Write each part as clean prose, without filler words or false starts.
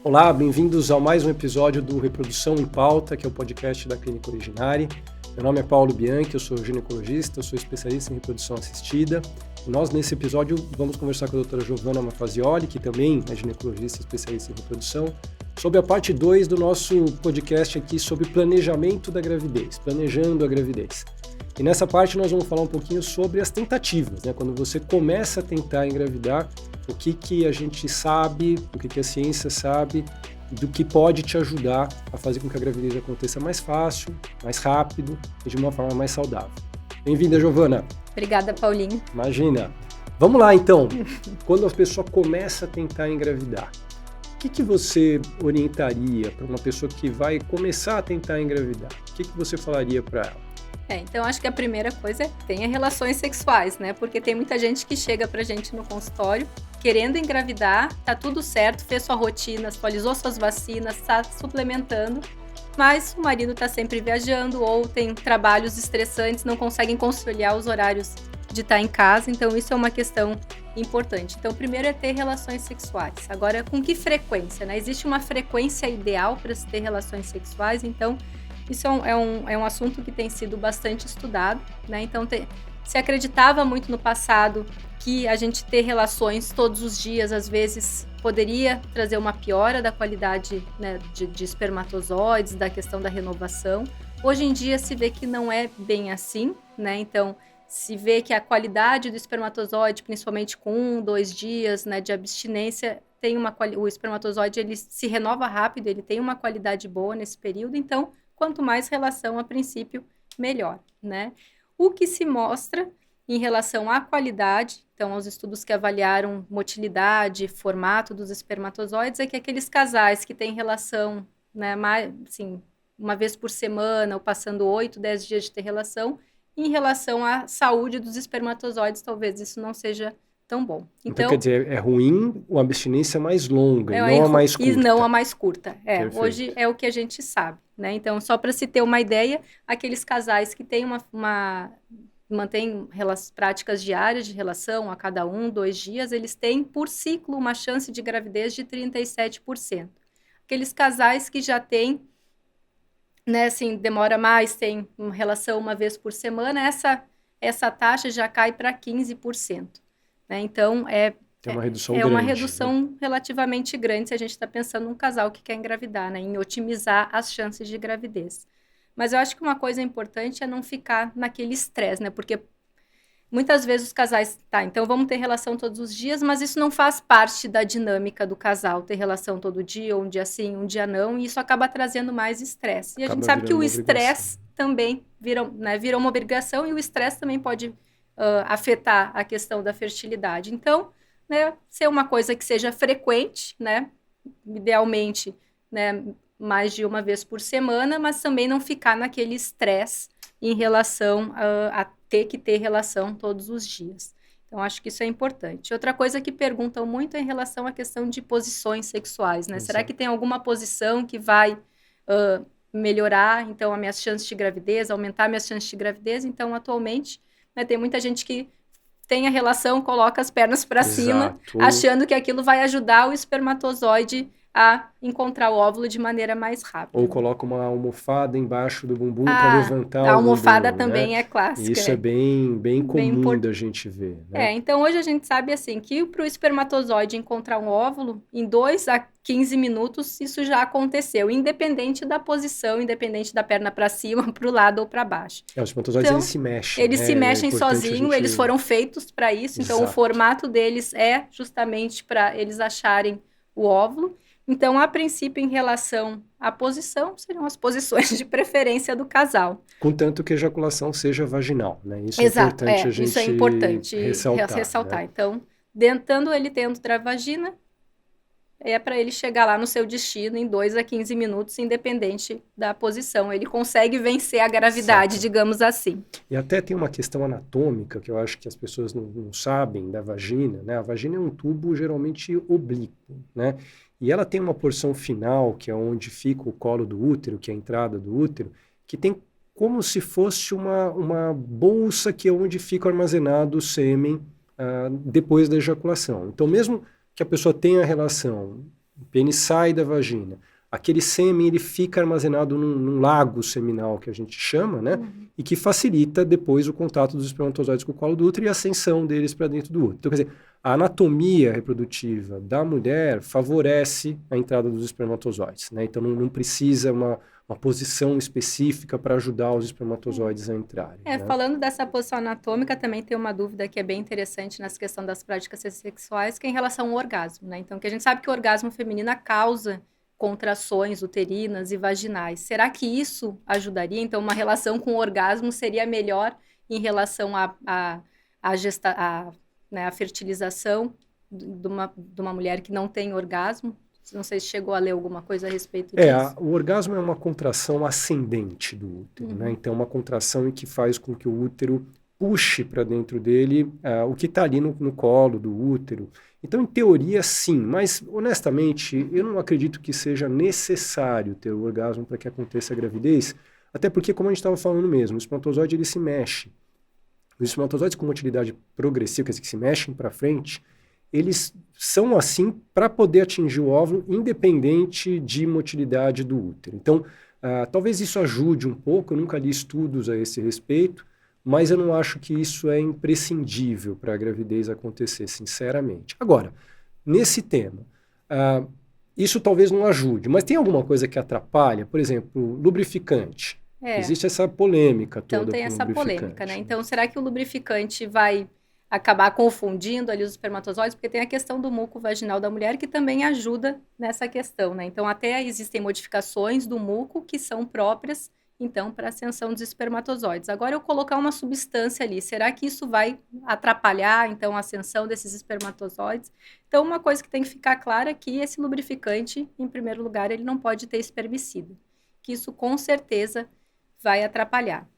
Olá, bem-vindos a mais um episódio do Reprodução em Pauta, que é o podcast da Clínica Originari. Meu nome é Paulo Bianchi, eu sou ginecologista, eu sou especialista em reprodução assistida. E nós, nesse episódio, vamos conversar com a doutora Giovanna Mafazioli, que também é ginecologista especialista em reprodução, sobre a parte 2 do nosso podcast aqui sobre planejamento da gravidez, planejando a gravidez. E nessa parte nós vamos falar um pouquinho sobre as tentativas, né? Quando você começa a tentar engravidar, o que a gente sabe, o que a ciência sabe, do que pode te ajudar a fazer com que a gravidez aconteça mais fácil, mais rápido e de uma forma mais saudável. Bem-vinda, Giovanna. Obrigada, Paulinho. Imagina. Vamos lá, então. Quando a pessoa começa a tentar engravidar, o que você orientaria para uma pessoa que vai começar a tentar engravidar? O que você falaria para ela? Então acho que a primeira coisa é tenha relações sexuais, né? Porque tem muita gente que chega pra gente no consultório querendo engravidar, tá tudo certo, fez sua rotina, atualizou suas vacinas, tá suplementando, mas o marido tá sempre viajando ou tem trabalhos estressantes, não conseguem conciliar os horários de estar em casa, então isso é uma questão importante. Então, primeiro é ter relações sexuais. Agora, com que frequência, né? Existe uma frequência ideal para se ter relações sexuais, então isso é um assunto que tem sido bastante estudado, né? Então, se acreditava muito no passado que a gente ter relações todos os dias, às vezes, poderia trazer uma piora da qualidade, né, de espermatozoides, da questão da renovação. Hoje em dia se vê que não é bem assim, né? Então, se vê que a qualidade do espermatozoide, principalmente com 2 dias, né, de abstinência, o espermatozoide ele se renova rápido, ele tem uma qualidade boa nesse período, então quanto mais relação, a princípio, melhor, né? O que se mostra em relação à qualidade, então, os estudos que avaliaram motilidade, formato dos espermatozoides, é que aqueles casais que têm relação, né, mais, assim, uma vez por semana, ou passando 8, 10 dias de ter relação, em relação à saúde dos espermatozoides, talvez isso não seja tão bom. Então quer dizer, é ruim a abstinência mais longa, e não a mais curta. E não a mais curta, Perfeito. Hoje é o que a gente sabe, né? Então, só para se ter uma ideia, aqueles casais que têm mantêm práticas diárias de relação a cada 1, 2 dias, eles têm, por ciclo, uma chance de gravidez de 37%. Aqueles casais que já têm, né, assim, demora mais, tem uma relação uma vez por semana, essa taxa já cai para 15%. Né? Então, tem uma redução grande, uma redução relativamente grande se a gente está pensando num casal que quer engravidar, né? Em otimizar as chances de gravidez. Mas eu acho que uma coisa importante é não ficar naquele estresse, né? Porque muitas vezes os casais, então vamos ter relação todos os dias, mas isso não faz parte da dinâmica do casal, ter relação todo dia, um dia sim, um dia não, e isso acaba trazendo mais estresse. E a gente sabe que o estresse também vira uma obrigação, e o estresse também pode afetar a questão da fertilidade. Então, né, ser uma coisa que seja frequente, né, idealmente, né, mais de uma vez por semana, mas também não ficar naquele estresse em relação a ter que ter relação todos os dias. Então, acho que isso é importante. Outra coisa que perguntam muito é em relação à questão de posições sexuais, né? Será que tem alguma posição que vai melhorar, então, as minhas chances de gravidez, aumentar minhas chances de gravidez? Então, atualmente, né, tem muita gente que tem a relação, coloca as pernas para cima, achando que aquilo vai ajudar o espermatozoide a encontrar o óvulo de maneira mais rápida. Ou coloca uma almofada embaixo do bumbum para levantar o bumbum. A almofada também, né? É clássica. Isso é bem comum da gente ver. Né? Então hoje a gente sabe assim que para o espermatozoide encontrar um óvulo, em 2 a 15 minutos, isso já aconteceu, independente da posição, independente da perna para cima, para o lado ou para baixo. Os espermatozoides, eles se mexem. Eles se mexem sozinhos, eles foram feitos para isso, então o formato deles é justamente para eles acharem o óvulo. Então, a princípio, em relação à posição, seriam as posições de preferência do casal. Contanto que a ejaculação seja vaginal, né? Isso Exato, é importante a gente isso é importante ressaltar. Né? Então, ele tendo vagina, é para ele chegar lá no seu destino em 2 a 15 minutos, independente da posição. Ele consegue vencer a gravidade, digamos assim. E até tem uma questão anatômica que eu acho que as pessoas não sabem da vagina, né? A vagina é um tubo geralmente oblíquo, né? E ela tem uma porção final, que é onde fica o colo do útero, que é a entrada do útero, que tem como se fosse uma bolsa que é onde fica armazenado o sêmen depois da ejaculação. Então, mesmo que a pessoa tenha relação O pênis sai da vagina. Aquele sêmen ele fica armazenado num lago seminal, que a gente chama, né? E que facilita depois o contato dos espermatozoides com o colo do útero e a ascensão deles para dentro do útero. Então, quer dizer, a anatomia reprodutiva da mulher favorece a entrada dos espermatozoides, né? Então não precisa uma posição específica para ajudar os espermatozoides a entrarem. Né? Falando dessa posição anatômica, também tem uma dúvida que é bem interessante nessa questão das práticas sexuais, que é em relação ao orgasmo, né? Então, que a gente sabe que o orgasmo feminino causa contrações uterinas e vaginais. Será que isso ajudaria? Então, uma relação com o orgasmo seria melhor em relação à fertilização de uma mulher que não tem orgasmo? Não sei se chegou a ler alguma coisa a respeito disso. O orgasmo é uma contração ascendente do útero, né? Então, uma contração em que faz com que o útero puxe para dentro dele o que está ali no colo do útero. Então, em teoria, sim, mas, honestamente, eu não acredito que seja necessário ter o orgasmo para que aconteça a gravidez, até porque, como a gente estava falando mesmo, o espermatozoide ele se mexe. Os espermatozoides com motilidade progressiva, quer dizer, que se mexem para frente, eles são assim para poder atingir o óvulo independente de motilidade do útero. Então, talvez isso ajude um pouco, eu nunca li estudos a esse respeito, mas eu não acho que isso é imprescindível para a gravidez acontecer, sinceramente. Agora, nesse tema, isso talvez não ajude, mas tem alguma coisa que atrapalha? Por exemplo, lubrificante. Existe essa polêmica toda. Então tem essa polêmica, né? Então, será que o lubrificante vai acabar confundindo ali os espermatozoides? Porque tem a questão do muco vaginal da mulher que também ajuda nessa questão, né? Então, até existem modificações do muco que são próprias então, para a ascensão dos espermatozoides. Agora, eu colocar uma substância ali, será que isso vai atrapalhar, então, a ascensão desses espermatozoides? Então, uma coisa que tem que ficar clara é que esse lubrificante, em primeiro lugar, ele não pode ter espermicida, que isso, com certeza, vai atrapalhar.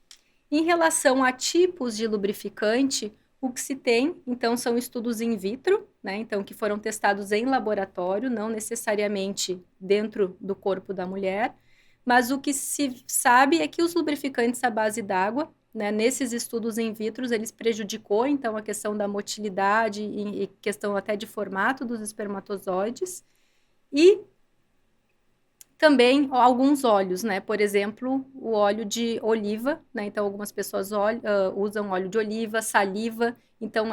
Em relação a tipos de lubrificante, o que se tem, então, são estudos in vitro, né? Então, que foram testados em laboratório, não necessariamente dentro do corpo da mulher. Mas o que se sabe é que os lubrificantes à base d'água, né, nesses estudos in vitro, eles prejudicou, então, a questão da motilidade e questão até de formato dos espermatozoides. E também alguns óleos, né? Por exemplo, o óleo de oliva, né? Então, algumas pessoas usam óleo de oliva, saliva. Então,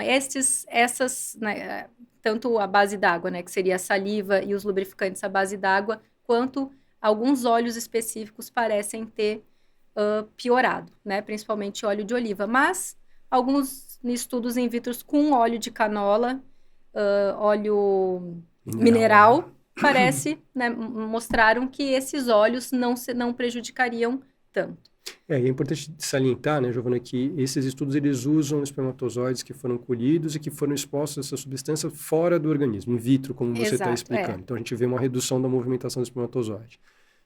né, tanto a base d'água, né, que seria a saliva e os lubrificantes à base d'água, quanto alguns óleos específicos parecem ter piorado, né? Principalmente óleo de oliva. Mas alguns estudos in vitro com óleo de canola, óleo mineral parece, né, mostraram que esses óleos não prejudicariam tanto. É importante salientar, né, Giovana, que esses estudos eles usam espermatozoides que foram colhidos e que foram expostos a essa substância fora do organismo, in vitro, como você está explicando. Então, a gente vê uma redução da movimentação do espermatozoide.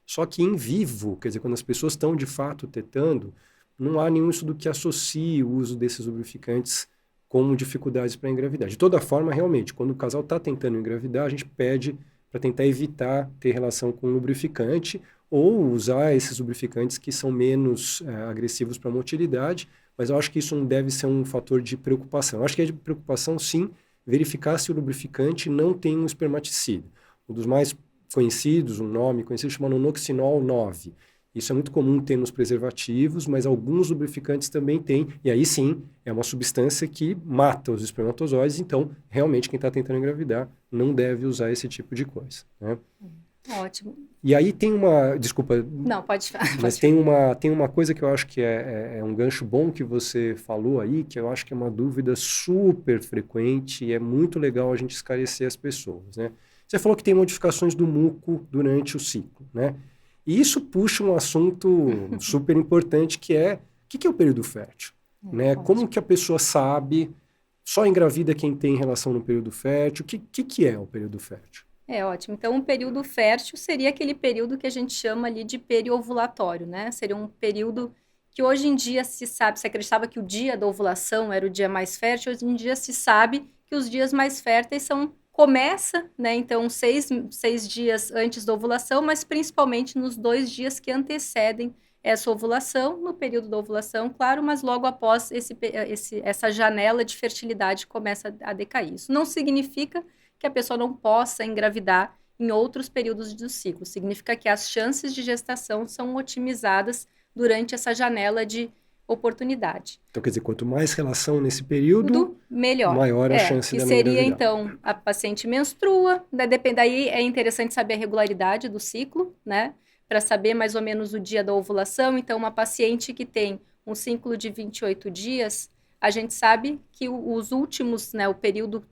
Só que em vivo, quer dizer, quando as pessoas estão de fato tetando, não há nenhum estudo que associe o uso desses lubrificantes com dificuldades para engravidar. De toda forma, realmente, quando o casal está tentando engravidar, a gente pede para tentar evitar ter relação com lubrificante ou usar esses lubrificantes que são menos agressivos para a motilidade, mas eu acho que isso não deve ser um fator de preocupação. Eu acho que é de preocupação, sim, verificar se o lubrificante não tem um espermaticida. Um dos mais conhecidos, um nome conhecido, chama nonoxinol 9. Isso é muito comum ter nos preservativos, mas alguns lubrificantes também têm, e aí sim, é uma substância que mata os espermatozoides, então, realmente, quem está tentando engravidar não deve usar esse tipo de coisa, né? Ótimo. E aí tem uma... Desculpa. Não, pode falar. Mas tem uma coisa que eu acho que é um gancho bom que você falou aí, que eu acho que é uma dúvida super frequente e é muito legal a gente esclarecer as pessoas, né? Você falou que tem modificações do muco durante o ciclo, né? E isso puxa um assunto super importante que é o que é o período fértil, né? Como que a pessoa sabe, só engravida quem tem relação no período fértil, o que é o período fértil? Ótimo. Então, um período fértil seria aquele período que a gente chama ali de periovulatório, né? Seria um período que hoje em dia se sabe, se acreditava que o dia da ovulação era o dia mais fértil, hoje em dia se sabe que os dias mais férteis começa, né, então, 6 dias antes da ovulação, mas principalmente nos 2 dias que antecedem essa ovulação, no período da ovulação, claro, mas logo após essa janela de fertilidade começa a decair. Isso não significa que a pessoa não possa engravidar em outros períodos do ciclo. Significa que as chances de gestação são otimizadas durante essa janela de oportunidade. Então, quer dizer, quanto mais relação nesse período, melhor. Maior a chance da mãe engravidar. Seria, então, a paciente menstrua, né, daí é interessante saber a regularidade do ciclo, né, para saber mais ou menos o dia da ovulação. Então, uma paciente que tem um ciclo de 28 dias, a gente sabe que os últimos, né, o período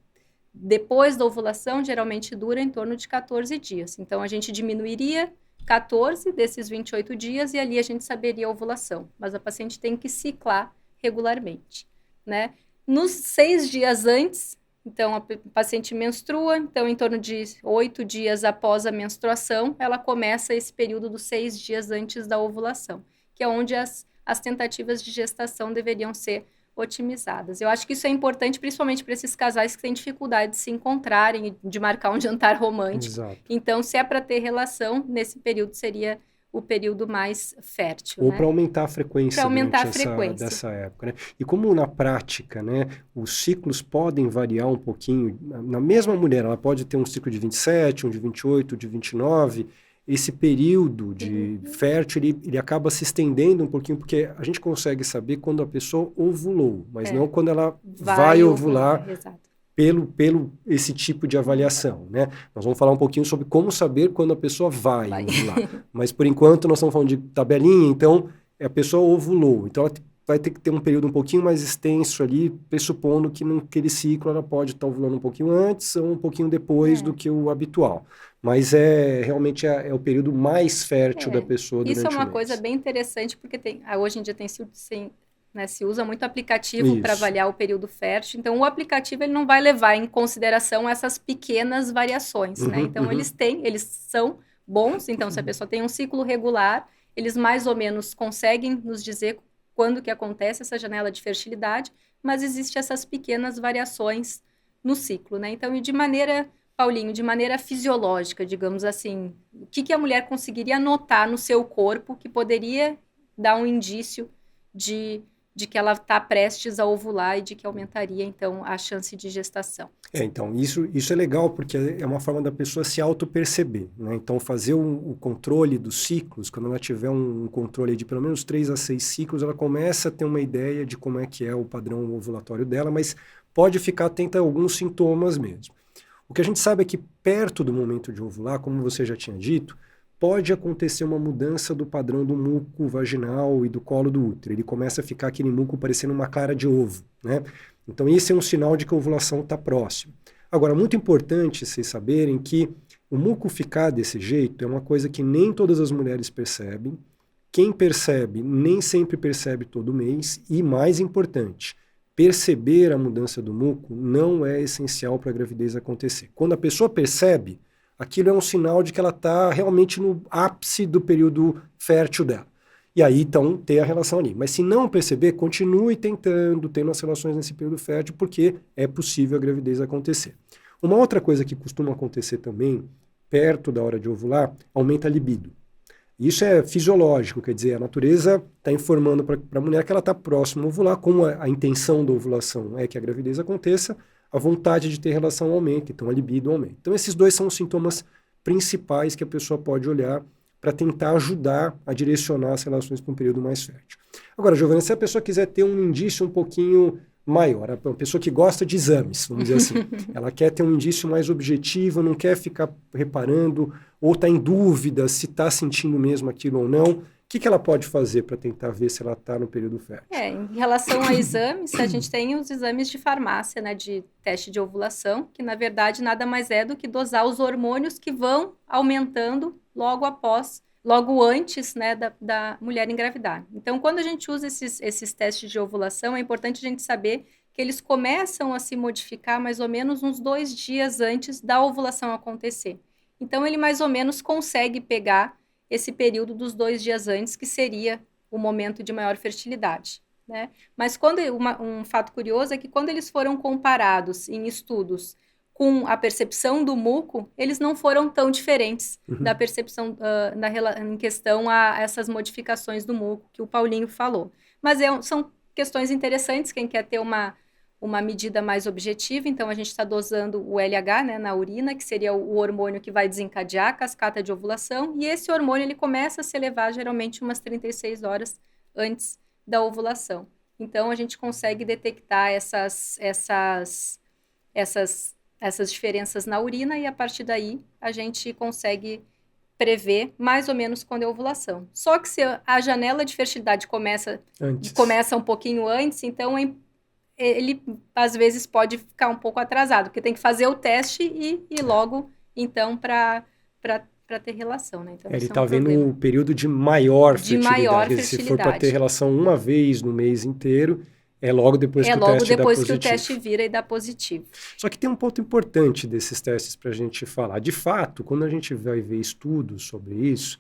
depois da ovulação, geralmente dura em torno de 14 dias. Então, a gente diminuiria 14 desses 28 dias e ali a gente saberia a ovulação. Mas a paciente tem que ciclar regularmente, né? Nos 6 dias antes, então a paciente menstrua, então em torno de 8 dias após a menstruação, ela começa esse período dos 6 dias antes da ovulação, que é onde as tentativas de gestação deveriam ser otimizadas. Eu acho que isso é importante, principalmente para esses casais que têm dificuldade de se encontrarem, de marcar um jantar romântico. Exato. Então, se é para ter relação, nesse período seria o período mais fértil. Ou né? para aumentar a frequência dessa época, né? E como na prática, né, os ciclos podem variar um pouquinho, na mesma mulher, ela pode ter um ciclo de 27, um de 28, de 29, esse período de fértil, ele acaba se estendendo um pouquinho, porque a gente consegue saber quando a pessoa ovulou, mas não quando ela vai ovular. Exato. Pelo esse tipo de avaliação, né? Nós vamos falar um pouquinho sobre como saber quando a pessoa vai ovular. Mas, por enquanto, nós estamos falando de tabelinha, então, a pessoa ovulou. Então, ela vai ter que ter um período um pouquinho mais extenso ali, pressupondo que naquele ciclo ela pode estar ovulando um pouquinho antes ou um pouquinho depois do que o habitual. Mas realmente é o período mais fértil da pessoa durante o mês. Isso é uma coisa bem interessante, porque hoje em dia se usa muito aplicativo para avaliar o período fértil. Então, o aplicativo ele não vai levar em consideração essas pequenas variações, né? Então, eles são bons. Então, se a pessoa tem um ciclo regular, eles mais ou menos conseguem nos dizer quando que acontece essa janela de fertilidade, mas existem essas pequenas variações no ciclo, né? Então, Paulinho, de maneira fisiológica, digamos assim, o que a mulher conseguiria notar no seu corpo que poderia dar um indício de que ela está prestes a ovular e de que aumentaria, então, a chance de gestação. Então, isso é legal, porque é uma forma da pessoa se auto-perceber, né? Então, fazer o controle dos ciclos, quando ela tiver um controle de pelo menos 3 a 6 ciclos, ela começa a ter uma ideia de como é que é o padrão ovulatório dela, mas pode ficar atenta a alguns sintomas mesmo. O que a gente sabe é que perto do momento de ovular, como você já tinha dito, pode acontecer uma mudança do padrão do muco vaginal e do colo do útero. Ele começa a ficar aquele muco parecendo uma clara de ovo, né? Então, esse é um sinal de que a ovulação está próxima. Agora, muito importante vocês saberem que o muco ficar desse jeito é uma coisa que nem todas as mulheres percebem. Quem percebe, nem sempre percebe todo mês. E, mais importante, perceber a mudança do muco não é essencial para a gravidez acontecer. Quando a pessoa percebe, aquilo é um sinal de que ela está realmente no ápice do período fértil dela. E aí, então, ter a relação ali. Mas se não perceber, continue tendo as relações nesse período fértil, porque é possível a gravidez acontecer. Uma outra coisa que costuma acontecer também, perto da hora de ovular, aumenta a libido. Isso é fisiológico, quer dizer, a natureza está informando para a mulher que ela está próxima a ovular, como a intenção da ovulação é que a gravidez aconteça, a vontade de ter relação aumenta, então a libido aumenta. Então esses dois são os sintomas principais que a pessoa pode olhar para tentar ajudar a direcionar as relações para um período mais fértil. Agora, Giovana, se a pessoa quiser ter um indício um pouquinho maior, a pessoa que gosta de exames, vamos dizer assim, ela quer ter um indício mais objetivo, não quer ficar reparando ou está em dúvida se está sentindo mesmo aquilo ou não, o que ela pode fazer para tentar ver se ela está no período fértil? Em relação a exames, a gente tem os exames de farmácia, né, de teste de ovulação, que na verdade nada mais é do que dosar os hormônios que vão aumentando logo antes, né, da mulher engravidar. Então, quando a gente usa esses testes de ovulação, é importante a gente saber que eles começam a se modificar mais ou menos uns 2 dias antes da ovulação acontecer. Então, ele mais ou menos consegue pegar esse período dos 2 dias antes, que seria o momento de maior fertilidade, né? Mas um fato curioso é que quando eles foram comparados em estudos com a percepção do muco, eles não foram tão diferentes da percepção em questão a essas modificações do muco que o Paulinho falou. Mas são questões interessantes, quem quer ter uma uma medida mais objetiva, então a gente está dosando o LH, né, na urina, que seria o hormônio que vai desencadear a cascata de ovulação, e esse hormônio ele começa a se elevar geralmente umas 36 horas antes da ovulação. Então a gente consegue detectar essas diferenças na urina e a partir daí a gente consegue prever mais ou menos quando é ovulação. Só que se a janela de fertilidade começa um pouquinho antes, então ele às vezes pode ficar um pouco atrasado, porque tem que fazer o teste e ir logo, então, para ter relação, né? Então, ele está vendo o período de maior fertilidade. Se for para ter relação uma vez no mês inteiro, é logo depois que o teste dá positivo. É logo depois que o teste vira e dá positivo. Só que tem um ponto importante desses testes para a gente falar. De fato, quando a gente vai ver estudos sobre isso,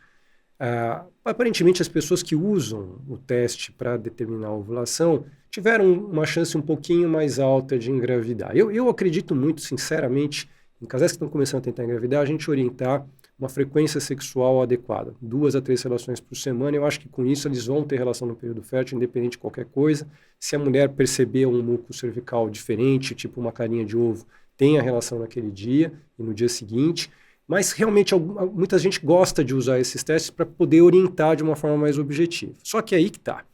aparentemente as pessoas que usam o teste para determinar a ovulação tiveram uma chance um pouquinho mais alta de engravidar. Eu acredito muito, sinceramente, em casais que estão começando a tentar engravidar, a gente orientar uma frequência sexual adequada, 2 a 3 relações por semana. Eu acho que com isso eles vão ter relação no período fértil, independente de qualquer coisa. Se a mulher perceber um muco cervical diferente, tipo uma carinha de ovo, tem a relação naquele dia e no dia seguinte. Mas realmente muita gente gosta de usar esses testes para poder orientar de uma forma mais objetiva. Só que aí que está.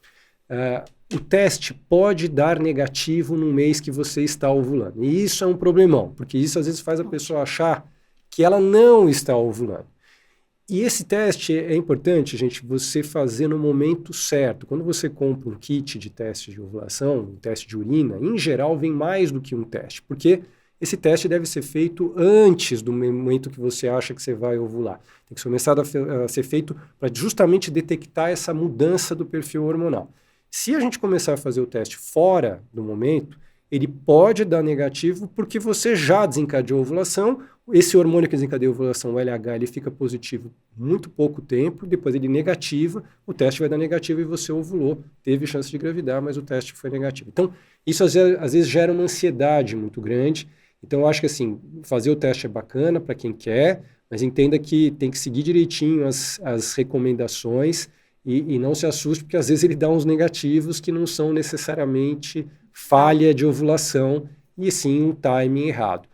O teste pode dar negativo no mês que você está ovulando. E isso é um problemão, porque isso às vezes faz a pessoa achar que ela não está ovulando. E esse teste é importante, gente, você fazer no momento certo. Quando você compra um kit de teste de ovulação, um teste de urina, em geral vem mais do que um teste, porque esse teste deve ser feito antes do momento que você acha que você vai ovular. Tem que começar a ser feito para justamente detectar essa mudança do perfil hormonal. Se a gente começar a fazer o teste fora do momento, ele pode dar negativo porque você já desencadeou a ovulação. Esse hormônio que desencadeia a ovulação, o LH, ele fica positivo muito pouco tempo, depois ele negativa, o teste vai dar negativo e você ovulou, teve chance de engravidar, mas o teste foi negativo. Então, isso às vezes gera uma ansiedade muito grande. Então, eu acho que assim, fazer o teste é bacana para quem quer, mas entenda que tem que seguir direitinho as recomendações e não se assuste, porque às vezes ele dá uns negativos que não são necessariamente falha de ovulação, e sim um timing errado.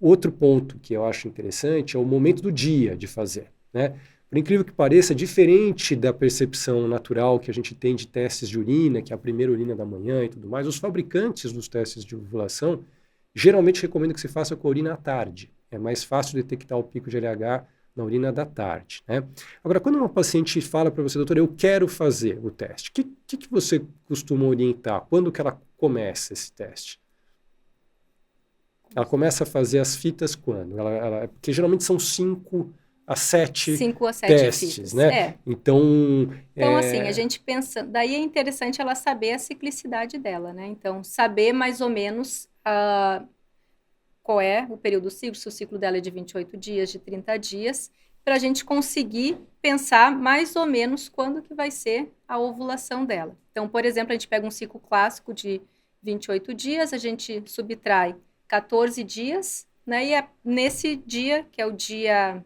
Outro ponto que eu acho interessante é o momento do dia de fazer, né? Por incrível que pareça, diferente da percepção natural que a gente tem de testes de urina, que é a primeira urina da manhã e tudo mais, os fabricantes dos testes de ovulação geralmente recomendam que se faça com a urina à tarde. É mais fácil detectar o pico de LH na urina da tarde, né? Agora, quando uma paciente fala para você, doutor, eu quero fazer o teste, o que você costuma orientar? Quando que ela começa esse teste? Ela começa a fazer as fitas quando? Porque geralmente são 5 a 7 testes, fitas, né? Então, assim, a gente pensa... Daí é interessante ela saber a ciclicidade dela, né? Então, saber mais ou menos qual é o período do ciclo, se o ciclo dela é de 28 dias, de 30 dias, para a gente conseguir pensar mais ou menos quando que vai ser a ovulação dela. Então, por exemplo, a gente pega um ciclo clássico de 28 dias, a gente subtrai 14 dias, né? E é nesse dia, que é o dia...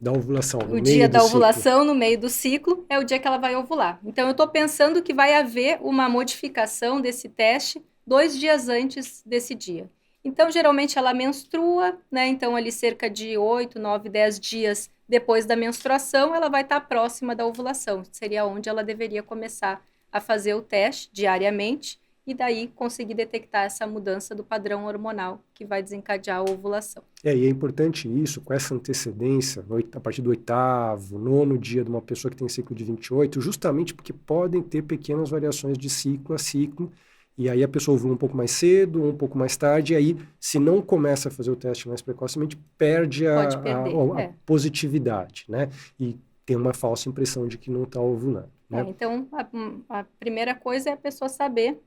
da ovulação, o dia da ovulação, no meio do ciclo, é o dia que ela vai ovular. Então, eu estou pensando que vai haver uma modificação desse teste 2 dias antes desse dia. Então, geralmente, ela menstrua, né? Então, ali cerca de 8, 9, 10 dias depois da menstruação, ela vai estar próxima da ovulação. Seria onde ela deveria começar a fazer o teste diariamente e daí conseguir detectar essa mudança do padrão hormonal que vai desencadear a ovulação. E é importante isso, com essa antecedência, a partir do 8º, 9º dia de uma pessoa que tem ciclo de 28, justamente porque podem ter pequenas variações de ciclo a ciclo, e aí a pessoa ovula um pouco mais cedo, um pouco mais tarde, e aí, se não começa a fazer o teste mais precocemente, perde a positividade, né? E tem uma falsa impressão de que não está ovulando, né? Então, a primeira coisa é a pessoa saber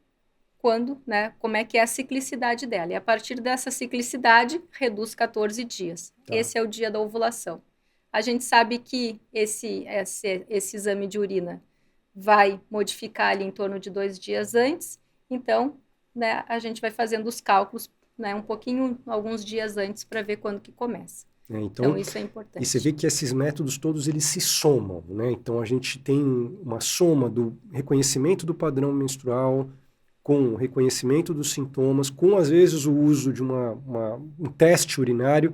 quando, né, como é que é a ciclicidade dela. E a partir dessa ciclicidade, reduz 14 dias. Tá. Esse é o dia da ovulação. A gente sabe que esse exame de urina vai modificar ali em torno de 2 dias antes. Então, né, a gente vai fazendo os cálculos, né, alguns dias antes para ver quando que começa. Então, isso é importante. E você vê que esses métodos todos, eles se somam, né? Então, a gente tem uma soma do reconhecimento do padrão menstrual com reconhecimento dos sintomas, com às vezes o uso de um teste urinário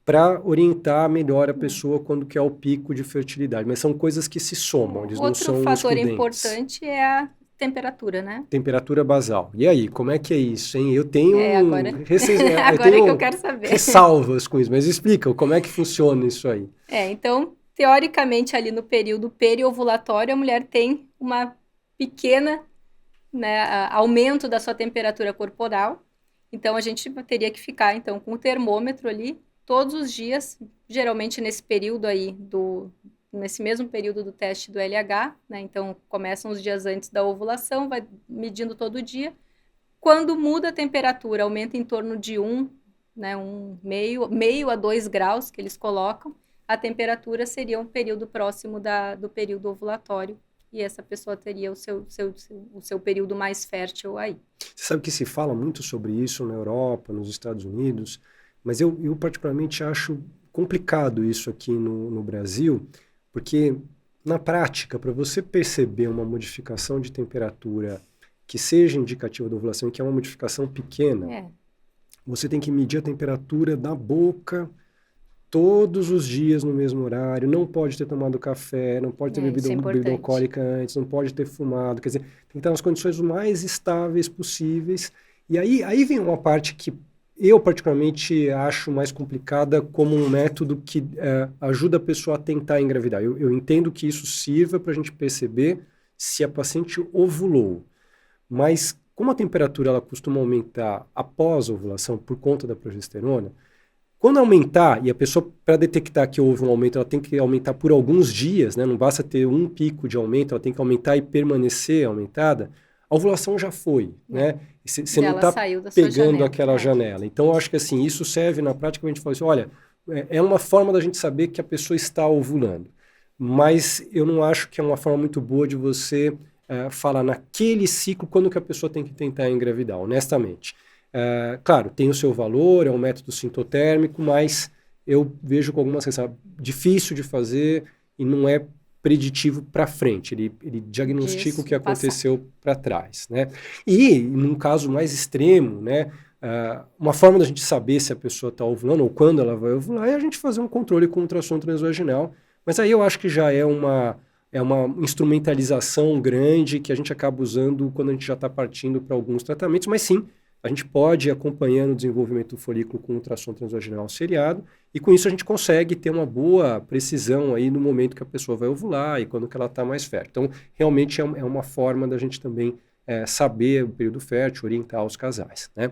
para orientar melhor a pessoa quando quer o pico de fertilidade. Mas são coisas que se somam, eles não são Outro fator excludentes. importante é a temperatura, né? Temperatura basal. E aí, como é que é isso, hein? Eu tenho agora eu agora tenho é que eu quero saber. ressalvas com isso, mas explica como é que funciona isso aí. Então, teoricamente, ali no período periovulatório, a mulher tem uma pequena, né, aumento da sua temperatura corporal. Então, a gente teria que ficar, então, com o termômetro ali todos os dias, geralmente nesse período aí, nesse mesmo período do teste do LH, né? Então, começam os dias antes da ovulação, vai medindo todo dia. Quando muda a temperatura, aumenta em torno de né, meio a 2 graus que eles colocam, a temperatura seria um período próximo do período ovulatório, e essa pessoa teria o seu período mais fértil aí. Você sabe que se fala muito sobre isso na Europa, nos Estados Unidos, mas eu particularmente acho complicado isso aqui no Brasil, porque na prática, para você perceber uma modificação de temperatura que seja indicativa da ovulação e que é uma modificação pequena, você tem que medir a temperatura da boca todos os dias no mesmo horário, não pode ter tomado café, não pode ter bebido bebida alcoólica antes, não pode ter fumado, quer dizer, tem que estar nas condições mais estáveis possíveis. E aí vem uma parte que eu particularmente acho mais complicada como um método que ajuda a pessoa a tentar engravidar. Eu entendo que isso sirva para a gente perceber se a paciente ovulou, mas como a temperatura ela costuma aumentar após a ovulação por conta da progesterona, quando aumentar, e a pessoa, para detectar que houve um aumento, ela tem que aumentar por alguns dias, né? Não basta ter um pico de aumento, ela tem que aumentar e permanecer aumentada, a ovulação já foi, né? Você não está pegando aquela janela. Então, eu acho que assim, isso serve na prática, a gente fala assim, olha, é uma forma da gente saber que a pessoa está ovulando, mas eu não acho que é uma forma muito boa de você falar naquele ciclo quando que a pessoa tem que tentar engravidar, honestamente. Claro, tem o seu valor, é um método sintotérmico, mas eu vejo com algumas questões difícil de fazer e não é preditivo para frente, ele diagnostica o que aconteceu para trás, né? E, num caso mais extremo, né, uma forma da gente saber se a pessoa está ovulando ou quando ela vai ovular é a gente fazer um controle com ultrassom transvaginal, mas aí eu acho que já é uma instrumentalização grande que a gente acaba usando quando a gente já está partindo para alguns tratamentos, mas sim, a gente pode ir acompanhando o desenvolvimento do folículo com ultrassom transvaginal seriado e com isso a gente consegue ter uma boa precisão aí no momento que a pessoa vai ovular e quando que ela está mais fértil. Então, realmente é uma forma da gente também saber o período fértil, orientar os casais, né?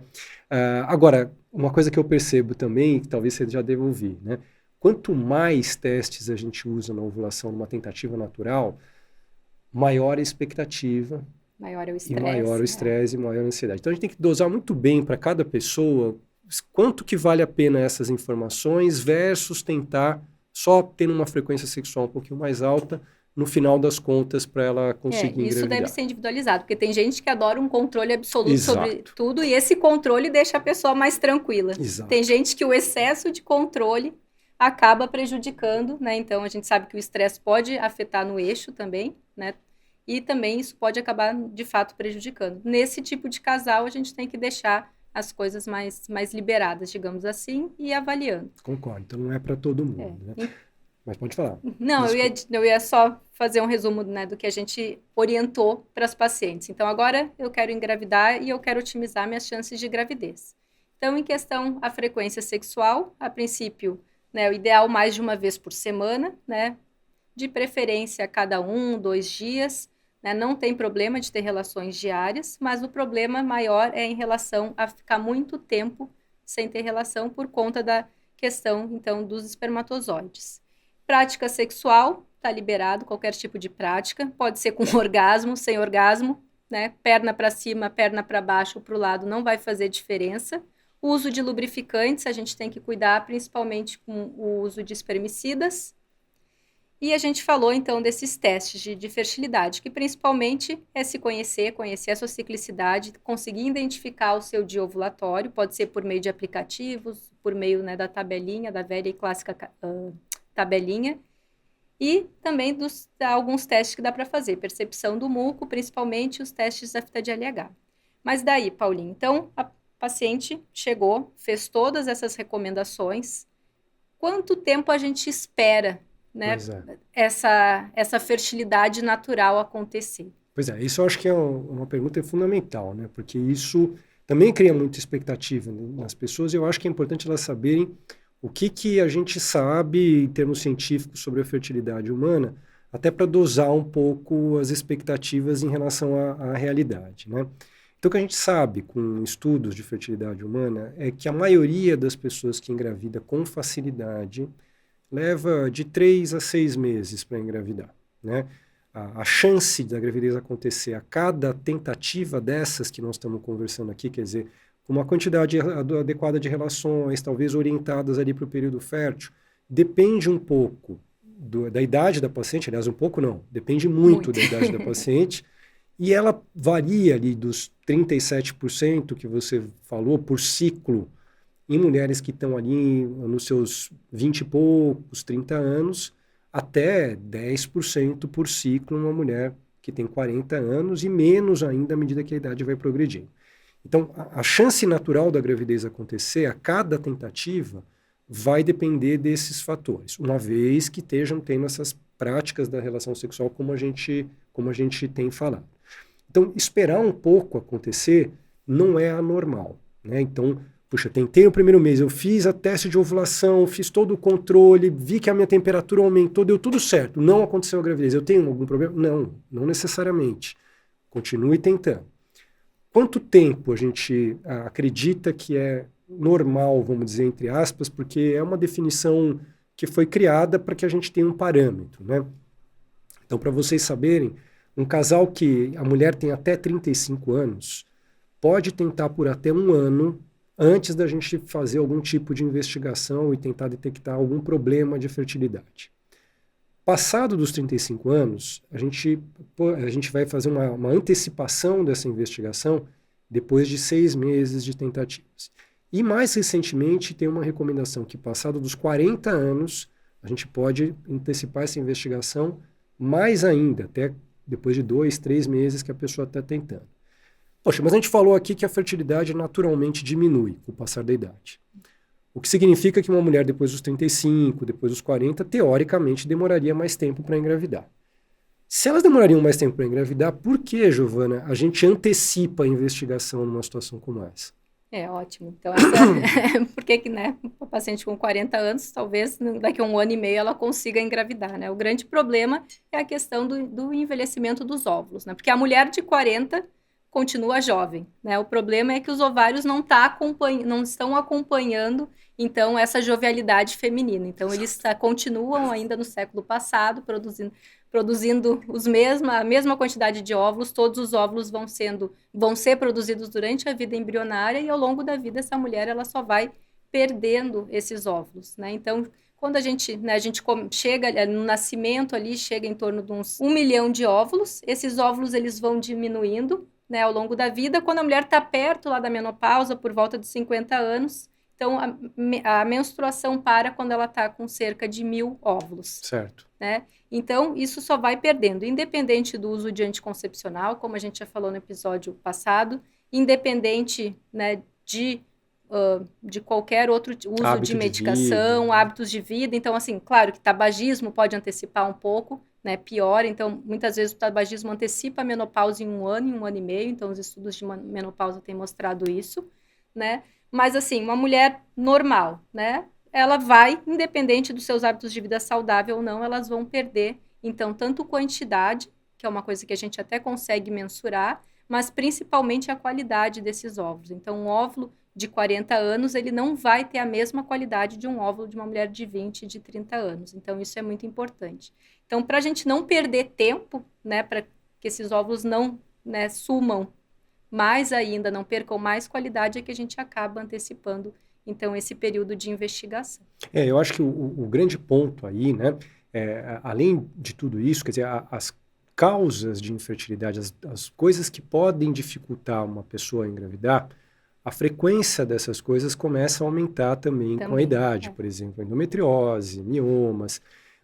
Agora, uma coisa que eu percebo também, que talvez você já deva ouvir, né? Quanto mais testes a gente usa na ovulação numa tentativa natural, maior a expectativa, maior é o estresse. E maior o estresse e maior a ansiedade. Então a gente tem que dosar muito bem para cada pessoa quanto que vale a pena essas informações versus tentar só ter uma frequência sexual um pouquinho mais alta no final das contas para ela conseguir engravidar. Isso deve ser individualizado, porque tem gente que adora um controle absoluto sobre tudo e esse controle deixa a pessoa mais tranquila. Exato. Tem gente que o excesso de controle acaba prejudicando, né? Então a gente sabe que o estresse pode afetar no eixo também, né? E também isso pode acabar, de fato, prejudicando. Nesse tipo de casal, a gente tem que deixar as coisas mais liberadas, digamos assim, e avaliando. Concordo. Então, não é para todo mundo, né? Mas pode falar. Não, eu ia só fazer um resumo, né, do que a gente orientou para as pacientes. Então, agora eu quero engravidar e eu quero otimizar minhas chances de gravidez. Então, em questão à frequência sexual, a princípio, né, o ideal mais de uma vez por semana, né? De preferência a cada 2 dias, né? Não tem problema de ter relações diárias, mas o problema maior é em relação a ficar muito tempo sem ter relação por conta da questão, então, dos espermatozoides. Prática sexual, está liberado qualquer tipo de prática, pode ser com orgasmo, sem orgasmo, né? Perna para cima, perna para baixo, para o lado, não vai fazer diferença. O uso de lubrificantes, a gente tem que cuidar, principalmente com o uso de espermicidas. E a gente falou, então, desses testes de fertilidade, que principalmente é se conhecer a sua ciclicidade, conseguir identificar o seu dia ovulatório, pode ser por meio de aplicativos, por meio, né, da tabelinha, da velha e clássica tabelinha, e também alguns testes que dá para fazer, percepção do muco, principalmente os testes da fita de LH. Mas daí, Paulinho, então a paciente chegou, fez todas essas recomendações. Quanto tempo a gente espera, né, essa fertilidade natural acontecer? Pois é, isso eu acho que é uma pergunta fundamental, né? Porque isso também cria muita expectativa nas pessoas e eu acho que é importante elas saberem o que a gente sabe em termos científicos sobre a fertilidade humana, até para dosar um pouco as expectativas em relação à realidade, né? Então, o que a gente sabe com estudos de fertilidade humana é que a maioria das pessoas que engravida com facilidade leva de 3 a 6 meses para engravidar, né? A chance da gravidez acontecer a cada tentativa dessas que nós estamos conversando aqui, quer dizer, com uma quantidade adequada de relações, talvez orientadas ali para o período fértil, depende um pouco da idade da paciente, aliás, um pouco não, depende muito da idade da paciente, e ela varia ali dos 37% que você falou por ciclo em mulheres que estão ali nos seus 20 e poucos, 30 anos, até 10% por ciclo uma mulher que tem 40 anos e menos ainda à medida que a idade vai progredindo. Então, a chance natural da gravidez acontecer a cada tentativa vai depender desses fatores, uma vez que estejam tendo essas práticas da relação sexual como a gente tem falado. Então, esperar um pouco acontecer não é anormal, né? Então, puxa, tentei no primeiro mês, eu fiz a teste de ovulação, fiz todo o controle, vi que a minha temperatura aumentou, deu tudo certo, não aconteceu a gravidez. Eu tenho algum problema? Não necessariamente. Continue tentando. Quanto tempo a gente acredita que é normal, vamos dizer, entre aspas, porque é uma definição que foi criada para que a gente tenha um parâmetro, né? Então, para vocês saberem, um casal que a mulher tem até 35 anos pode tentar por até 1 ano antes da gente fazer algum tipo de investigação e tentar detectar algum problema de fertilidade. Passado dos 35 anos, a gente vai fazer uma antecipação dessa investigação depois de 6 meses de tentativas. E mais recentemente tem uma recomendação que passado dos 40 anos, a gente pode antecipar essa investigação mais ainda, até depois de 2, 3 meses que a pessoa está tentando. Poxa, mas a gente falou aqui que a fertilidade naturalmente diminui com o passar da idade. O que significa que uma mulher depois dos 35, depois dos 40, teoricamente demoraria mais tempo para engravidar. Se elas demorariam mais tempo para engravidar, por que, Giovana, a gente antecipa a investigação numa situação como essa? É ótimo. Então, por que, né, uma paciente com 40 anos, talvez daqui a 1 ano e meio ela consiga engravidar, né? O grande problema é a questão do envelhecimento dos óvulos, né? Porque a mulher de 40 continua jovem, né? O problema é que os ovários não estão acompanhando, então, essa jovialidade feminina. Então, eles continuam ainda no século passado, produzindo a mesma quantidade de óvulos, todos os óvulos vão ser produzidos durante a vida embrionária e ao longo da vida essa mulher ela só vai perdendo esses óvulos, né? Então, quando a gente chega no nascimento ali, chega em torno de uns 1 milhão de óvulos, esses óvulos eles vão diminuindo, né, ao longo da vida. Quando a mulher está perto lá da menopausa, por volta dos 50 anos, então a menstruação para quando ela está com cerca de 1.000 óvulos. Certo. Né? Então, isso só vai perdendo, independente do uso de anticoncepcional, como a gente já falou no episódio passado, independente, né, de qualquer outro uso de medicação, hábitos de vida. Então, assim, claro que tabagismo pode antecipar um pouco, né, pior. Então, muitas vezes o tabagismo antecipa a menopausa em 1 ano, em 1 ano e meio. Então, os estudos de menopausa têm mostrado isso, né? Mas, assim, uma mulher normal, né? Ela vai, independente dos seus hábitos de vida saudável ou não, elas vão perder, então, tanto quantidade, que é uma coisa que a gente até consegue mensurar, mas principalmente a qualidade desses óvulos. Então, um óvulo de 40 anos, ele não vai ter a mesma qualidade de um óvulo de uma mulher de 20, de 30 anos. Então, isso é muito importante. Então, para a gente não perder tempo, né, para que esses óvulos não, né, sumam mais ainda, não percam mais qualidade, é que a gente acaba antecipando, então, esse período de investigação. Eu acho que o grande ponto aí, né, além de tudo isso, quer dizer, as causas de infertilidade, as coisas que podem dificultar uma pessoa a engravidar, a frequência dessas coisas começa a aumentar também com a idade, por exemplo, endometriose, miomas.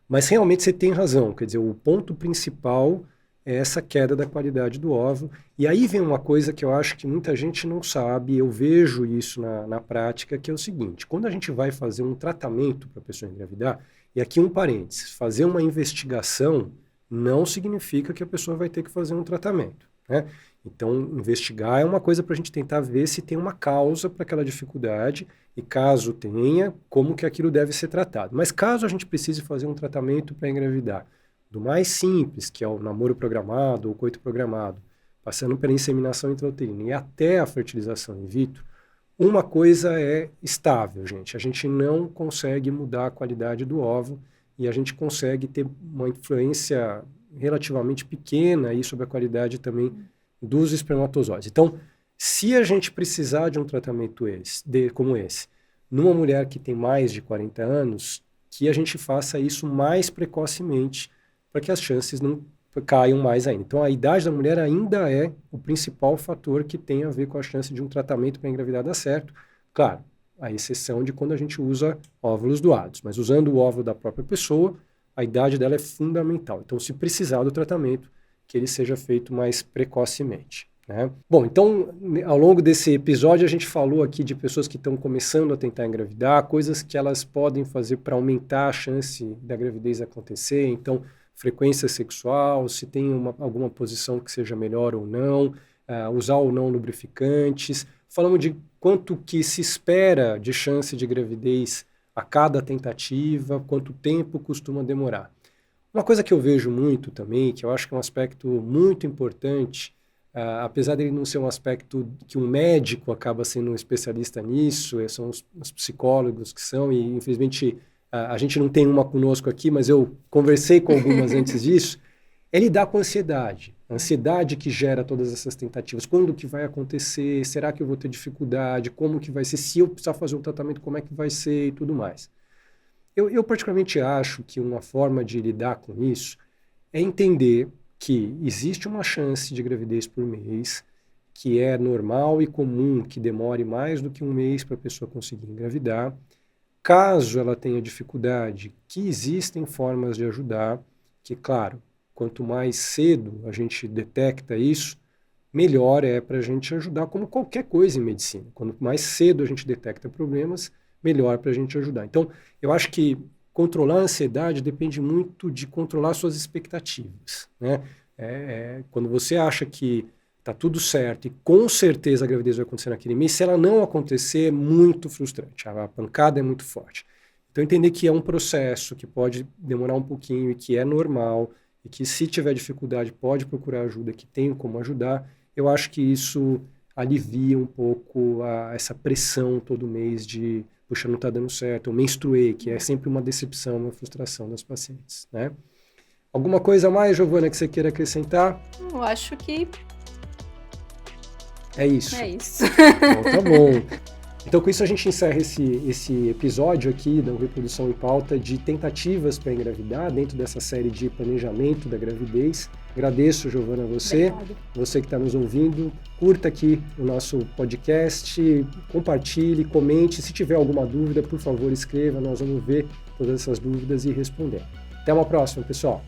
Mas realmente você tem razão, quer dizer, o ponto principal é essa queda da qualidade do óvulo. E aí vem uma coisa que eu acho que muita gente não sabe, eu vejo isso na prática, que é o seguinte: quando a gente vai fazer um tratamento para a pessoa engravidar, e aqui um parênteses, fazer uma investigação não significa que a pessoa vai ter que fazer um tratamento, né? Então, investigar é uma coisa para a gente tentar ver se tem uma causa para aquela dificuldade e, caso tenha, como que aquilo deve ser tratado. Mas caso a gente precise fazer um tratamento para engravidar, do mais simples, que é o namoro programado ou coito programado, passando pela inseminação intrauterina e até a fertilização in vitro, uma coisa é estável, gente. A gente não consegue mudar a qualidade do óvulo e a gente consegue ter uma influência relativamente pequena aí sobre a qualidade também dos espermatozoides. Então, se a gente precisar de um tratamento como esse, numa mulher que tem mais de 40 anos, que a gente faça isso mais precocemente, para que as chances não caiam mais ainda. Então, a idade da mulher ainda é o principal fator que tem a ver com a chance de um tratamento para engravidar dar certo. Claro, a exceção de quando a gente usa óvulos doados, mas usando o óvulo da própria pessoa, a idade dela é fundamental. Então, se precisar do tratamento, que ele seja feito mais precocemente, né? Bom, então, ao longo desse episódio, a gente falou aqui de pessoas que estão começando a tentar engravidar, coisas que elas podem fazer para aumentar a chance da gravidez acontecer. Então, frequência sexual, se tem alguma posição que seja melhor ou não, usar ou não lubrificantes. Falamos de quanto que se espera de chance de gravidez a cada tentativa, quanto tempo costuma demorar. Uma coisa que eu vejo muito também, que eu acho que é um aspecto muito importante, apesar dele não ser um aspecto que um médico acaba sendo um especialista nisso, são os psicólogos que são, e infelizmente a gente não tem uma conosco aqui, mas eu conversei com algumas antes disso, é lidar com a ansiedade que gera todas essas tentativas. Quando que vai acontecer? Será que eu vou ter dificuldade? Como que vai ser? Se eu precisar fazer um tratamento, como é que vai ser? E tudo mais. Eu particularmente acho que uma forma de lidar com isso é entender que existe uma chance de gravidez por mês, que é normal e comum que demore mais do que um mês para a pessoa conseguir engravidar. Caso ela tenha dificuldade, que existem formas de ajudar, que, claro, quanto mais cedo a gente detecta isso, melhor é para a gente ajudar, como qualquer coisa em medicina. Quanto mais cedo a gente detecta problemas, melhor para a gente ajudar. Então, eu acho que controlar a ansiedade depende muito de controlar suas expectativas, né? Quando você acha que está tudo certo e com certeza a gravidez vai acontecer naquele mês, se ela não acontecer, é muito frustrante, a pancada é muito forte. Então, entender que é um processo que pode demorar um pouquinho e que é normal, e que se tiver dificuldade pode procurar ajuda, que tem como ajudar, eu acho que isso alivia um pouco essa pressão todo mês de puxa, não está dando certo, eu menstruei, que é sempre uma decepção, uma frustração das pacientes, né? Alguma coisa a mais, Giovana, que você queira acrescentar? Eu acho que é isso. É isso. Então, tá bom. Então, com isso a gente encerra esse episódio aqui da Reprodução em Pauta de tentativas para engravidar dentro dessa série de planejamento da gravidez. Agradeço, Giovana, você que está nos ouvindo. Curta aqui o nosso podcast, compartilhe, comente. Se tiver alguma dúvida, por favor, escreva. Nós vamos ver todas essas dúvidas e responder. Até uma próxima, pessoal.